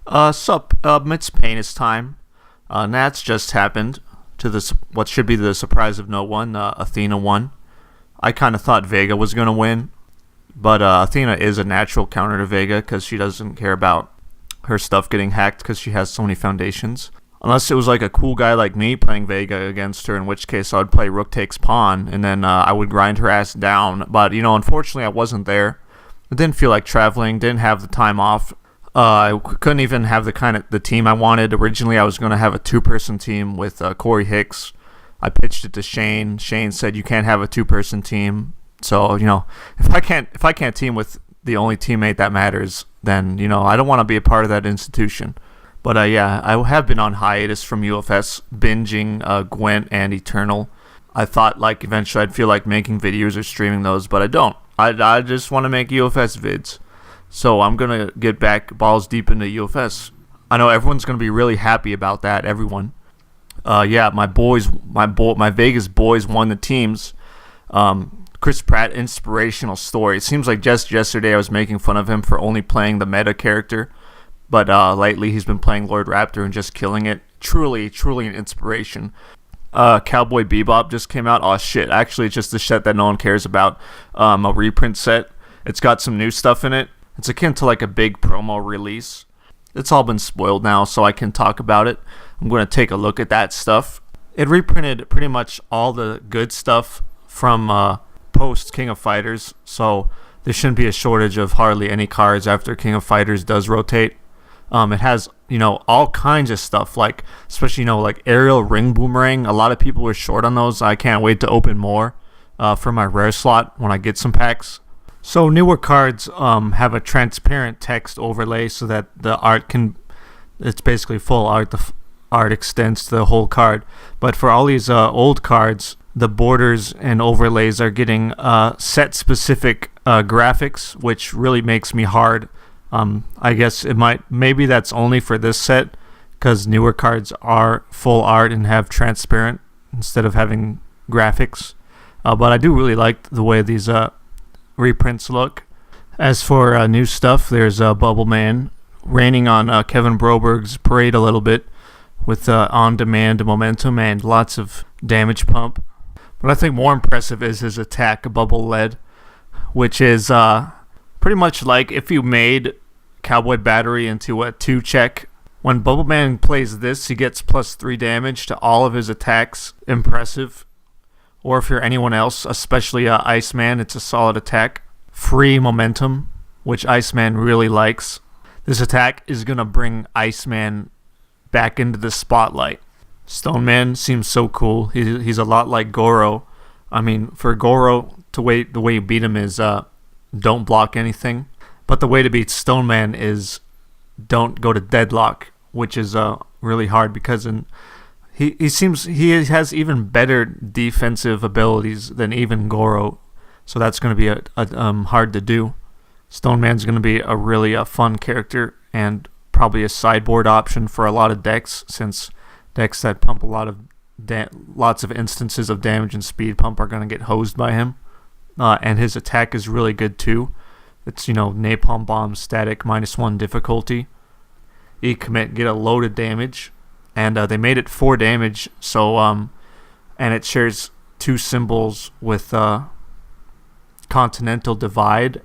Sup, it's Paynus time. Nats just happened to what should be the surprise of no one. Athena won. I kind of thought Vega was going to win, but Athena is a natural counter to Vega because she doesn't care about her stuff getting hacked because she has so many foundations. Unless it was like a cool guy like me playing Vega against her, in which case I would play Rook takes pawn, and then I would grind her ass down. But, unfortunately I wasn't there. I didn't feel like traveling, didn't have the time off. I couldn't even have the team I wanted. Originally, I was going to have a two-person team with Corey Hicks. I pitched it to Shane. Shane said you can't have a two-person team. So if I can't team with the only teammate that matters, then I don't want to be a part of that institution. But yeah, I have been on hiatus from UFS, binging Gwent and Eternal. I thought like eventually I'd feel like making videos or streaming those, but I don't. I just want to make UFS vids. So I'm going to get back balls deep into UFS. I know everyone's going to be really happy about that, everyone. Yeah, my Vegas boys won the teams. Chris Pratt, inspirational story. It seems like just yesterday I was making fun of him for only playing the meta character. But lately he's been playing Lord Raptor and just killing it. Truly, truly an inspiration. Cowboy Bebop just came out. Oh shit, actually it's just the set that no one cares about. A reprint set. It's got some new stuff in it. It's akin to like a big promo release. It's all been spoiled now, so I can talk about it. I'm going to take a look at that stuff. It reprinted pretty much all the good stuff from post King of Fighters, so there shouldn't be a shortage of hardly any cards after King of Fighters does rotate. It has, all kinds of stuff, like, especially, like Aerial Ring Boomerang. A lot of people were short on those. I can't wait to open more for my rare slot when I get some packs. So newer cards have a transparent text overlay so that the art it's basically full art. The art extends to the whole card. But for all these old cards, the borders and overlays are getting set-specific graphics, which really makes me hard. I guess maybe that's only for this set, because newer cards are full art and have transparent instead of having graphics. But I do really like the way these reprints look. As for new stuff, there's Bubble Man raining on Kevin Broberg's parade a little bit with on-demand momentum and lots of damage pump. But I think more impressive is his attack, Bubble Lead, which is pretty much like if you made Cowboy Battery into a 2-check. When Bubble Man plays this, he gets +3 damage to all of his attacks. Impressive. Or if you're anyone else, especially Iceman, it's a solid attack. Free momentum, which Iceman really likes. This attack is going to bring Iceman back into the spotlight. Snowman seems so cool. He's a lot like Goro. I mean, for Goro, the way you beat him is don't block anything. But the way to beat Snowman is don't go to deadlock, which is really hard because he has even better defensive abilities than even Goro, so that's going to be hard to do. Stoneman's going to be a really fun character and probably a sideboard option for a lot of decks, since decks that pump lots of instances of damage and speed pump are going to get hosed by him. And his attack is really good too. It's Napalm Bomb static -1 difficulty. E-commit, get a load of damage. And they made it 4 damage, so and it shares 2 symbols with Continental Divide.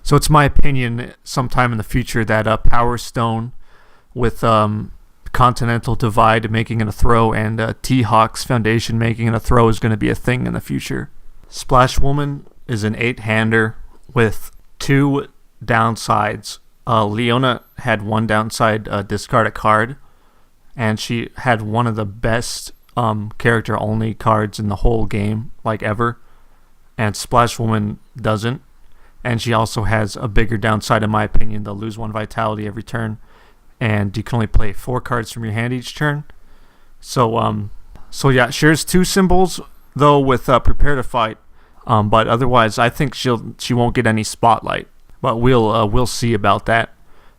So it's my opinion, sometime in the future, that Power Stone with Continental Divide making it a throw and T-Hawk's Foundation making it a throw is going to be a thing in the future. Splash Woman is an 8-hander with 2 downsides. Leona had 1 downside, discard a card. And she had one of the best character-only cards in the whole game, like ever. And Splash Woman doesn't. And she also has a bigger downside, in my opinion. They'll lose 1 vitality every turn. And you can only play 4 cards from your hand each turn. So yeah, shares 2 symbols, though, with Prepare to Fight. But otherwise, I think she won't get any spotlight. But we'll see about that.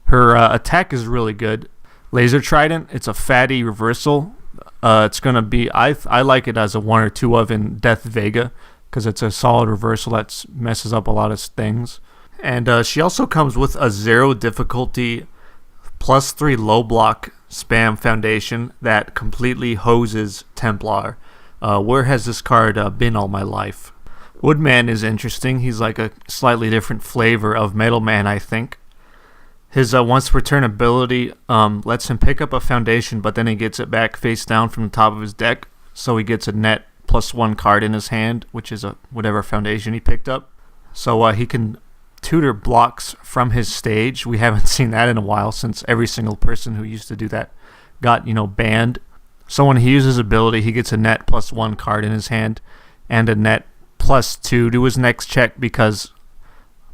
Her attack is really good. Laser Trident, it's a fatty reversal. It's going to be, I like it as a 1 or 2 of in Death Vega, because it's a solid reversal that messes up a lot of things. And she also comes with a 0 difficulty +3 low block spam foundation that completely hoses Templar. Where has this card been all my life? Woodman is interesting. He's like a slightly different flavor of Metal Man, I think. His once return ability lets him pick up a foundation, but then he gets it back face down from the top of his deck, so he gets a net +1 card in his hand, which is whatever foundation he picked up. So he can tutor blocks from his stage. We haven't seen that in a while, since every single person who used to do that got banned. So when he uses ability, he gets a net +1 card in his hand and a net +2 to his next check, because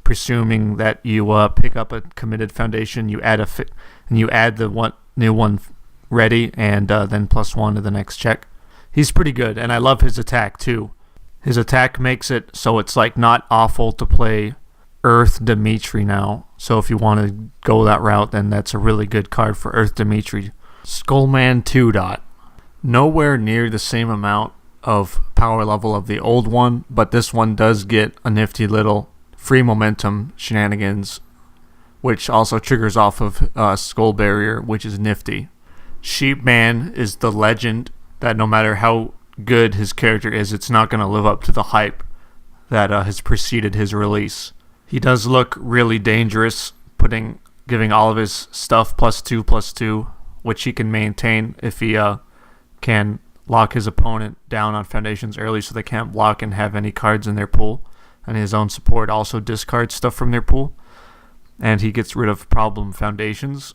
presuming that you pick up a committed foundation, you add and you add the new one ready, and then +1 to the next check. He's pretty good, and I love his attack too. His attack makes it so it's like not awful to play Earth Demitri now. So if you want to go that route, then that's a really good card for Earth Demitri. Skullman 2 dot. Nowhere near the same amount of power level of the old one, but this one does get a nifty little free momentum shenanigans, which also triggers off of Skull Barrier, which is nifty. Sheepman is the legend that no matter how good his character is, it's not going to live up to the hype that has preceded his release. He does look really dangerous, giving all of his stuff +2/+2, which he can maintain if he can lock his opponent down on foundations early so they can't block and have any cards in their pool. And his own support also discards stuff from their pool. And he gets rid of problem foundations.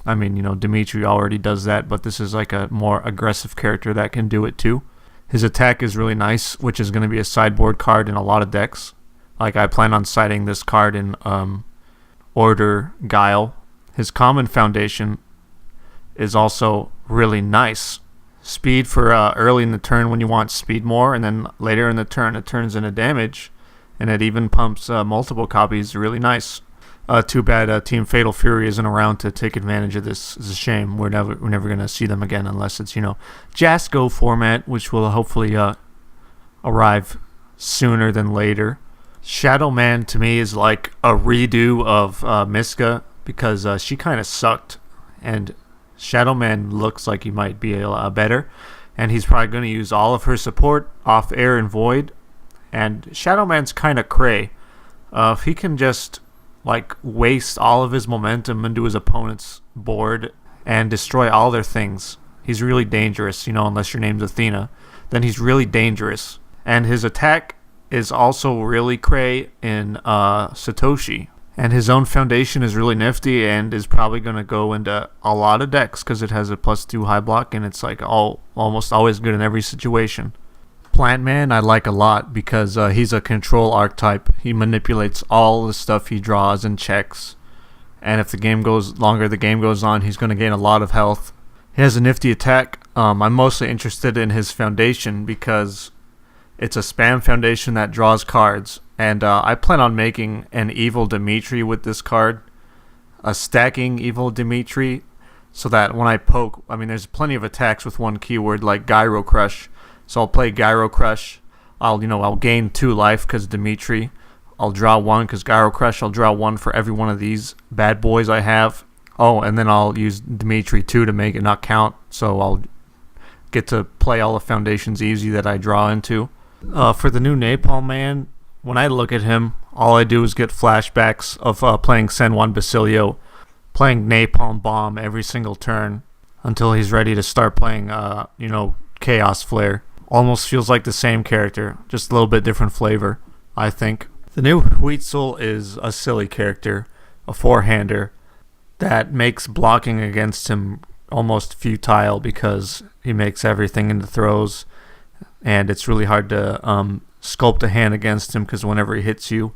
I mean, Demitri already does that, but this is like a more aggressive character that can do it too. His attack is really nice, which is going to be a sideboard card in a lot of decks. Like, I plan on siding this card in Order Guile. His common foundation is also really nice. Speed for early in the turn when you want speed more, and then later in the turn it turns into damage, and it even pumps multiple copies. Really nice. Too bad Team Fatal Fury isn't around to take advantage of this. It's a shame. We're never going to see them again unless it's Jasco format, which will hopefully arrive sooner than later. Shadow Man to me is like a redo of Miska, because she kind of sucked, and Shadow Man looks like he might be a lot better, and he's probably going to use all of her support off Air and Void. And Shadow Man's kind of cray. If he can just waste all of his momentum into his opponent's board and destroy all their things, he's really dangerous. Unless your name's Athena, then he's really dangerous. And his attack is also really cray in Satoshi. And his own foundation is really nifty and is probably going to go into a lot of decks because it has a +2 high block, and it's almost always good in every situation. Plant Man I like a lot because he's a control archetype. He manipulates all the stuff he draws and checks. And if the game goes on, he's going to gain a lot of health. He has a nifty attack. I'm mostly interested in his foundation because it's a spam foundation that draws cards. And I plan on making an Evil Demitri with this card. A stacking Evil Demitri. So that when I poke, there's plenty of attacks with one keyword like Gyro Crush. So I'll play Gyro Crush. I'll gain 2 life because Demitri. I'll draw 1 because Gyro Crush. I'll draw 1 for every one of these bad boys I have. Oh, and then I'll use Demitri 2 to make it not count. So I'll get to play all the foundations easy that I draw into. For the new Napalm Man, when I look at him, all I do is get flashbacks of playing Senwan Basilio, playing Napalm Bomb every single turn until he's ready to start playing, Chaos Flare. Almost feels like the same character, just a little bit different flavor, I think. The new Huitzel is a silly character, a four-hander, that makes blocking against him almost futile because he makes everything into throws, and it's really hard to sculpt a hand against him because whenever he hits you,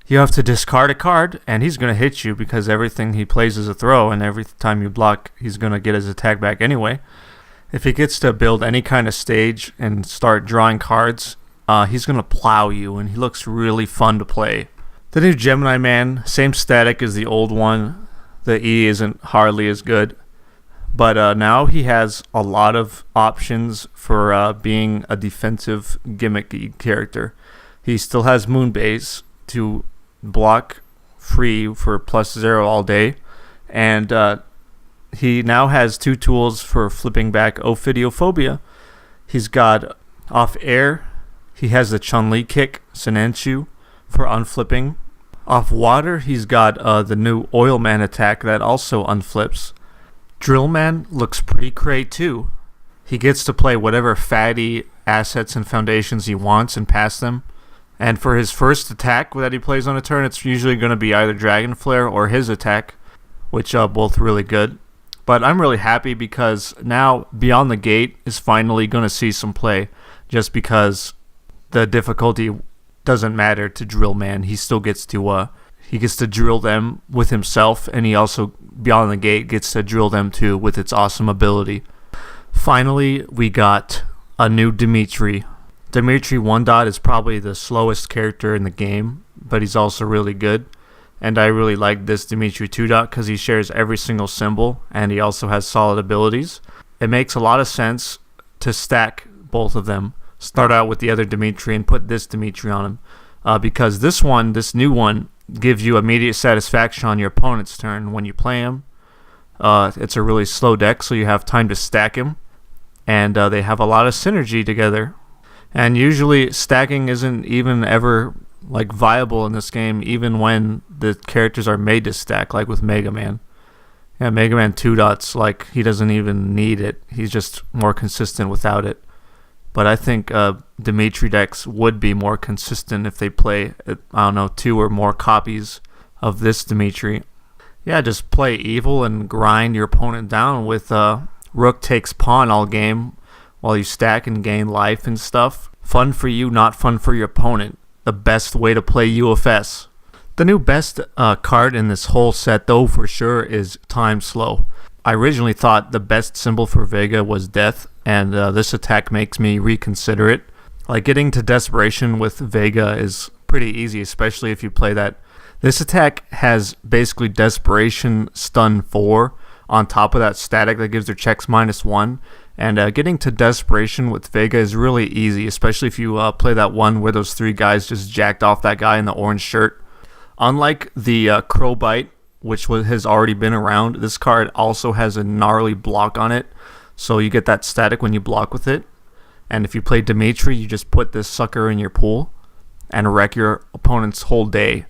you have to discard a card, and he's going to hit you because everything he plays is a throw, and every time you block, he's going to get his attack back anyway. If he gets to build any kind of stage and start drawing cards, he's going to plow you, and he looks really fun to play. The new Gemini Man, same static as the old one. The E isn't hardly as good. But now he has a lot of options for being a defensive gimmicky character. He still has Moonbase to block free for +0 all day. And he now has 2 tools for flipping back Ophidiophobia. He's got off air, he has the Chun-Li kick, Senenchu, for unflipping. Off water, he's got the new Oil Man attack that also unflips. Drill Man looks pretty great too. He gets to play whatever fatty assets and foundations he wants and pass them. And for his first attack that he plays on a turn, it's usually going to be either Dragon Flare or his attack, which are both really good. But I'm really happy because now Beyond the Gate is finally going to see some play, just because the difficulty doesn't matter to Drill Man. He still gets to drill them with himself, and he also, Beyond the Gate, gets to drill them too with its awesome ability. Finally, we got a new Demitri. Demitri 1 is probably the slowest character in the game, but he's also really good. And I really like this Demitri 2 because he shares every single symbol, and he also has solid abilities. It makes a lot of sense to stack both of them. Start out with the other Demitri and put this Demitri on him. Because this new one, gives you immediate satisfaction on your opponent's turn when you play him. It's a really slow deck, so you have time to stack him. And they have a lot of synergy together. And usually stacking isn't even ever viable in this game, even when the characters are made to stack, like with Mega Man. Yeah, Mega Man 2 he doesn't even need it. He's just more consistent without it. But I think Demitri decks would be more consistent if they play, 2 or more copies of this Demitri. Yeah, just play evil and grind your opponent down with Rook takes pawn all game while you stack and gain life and stuff. Fun for you, not fun for your opponent. The best way to play UFS. The new best card in this whole set, though, for sure, is Time Slow. I originally thought the best symbol for Vega was Death, and this attack makes me reconsider it. Getting to Desperation with Vega is pretty easy, especially if you play that. This attack has basically Desperation Stun 4 on top of that static that gives their checks -1. And getting to Desperation with Vega is really easy, especially if you play that one where those 3 guys just jacked off that guy in the orange shirt. Unlike the Crow Bite, which has already been around, this card also has a gnarly block on it, so you get that static when you block with it. And if you play Demitri, you just put this sucker in your pool and wreck your opponent's whole day.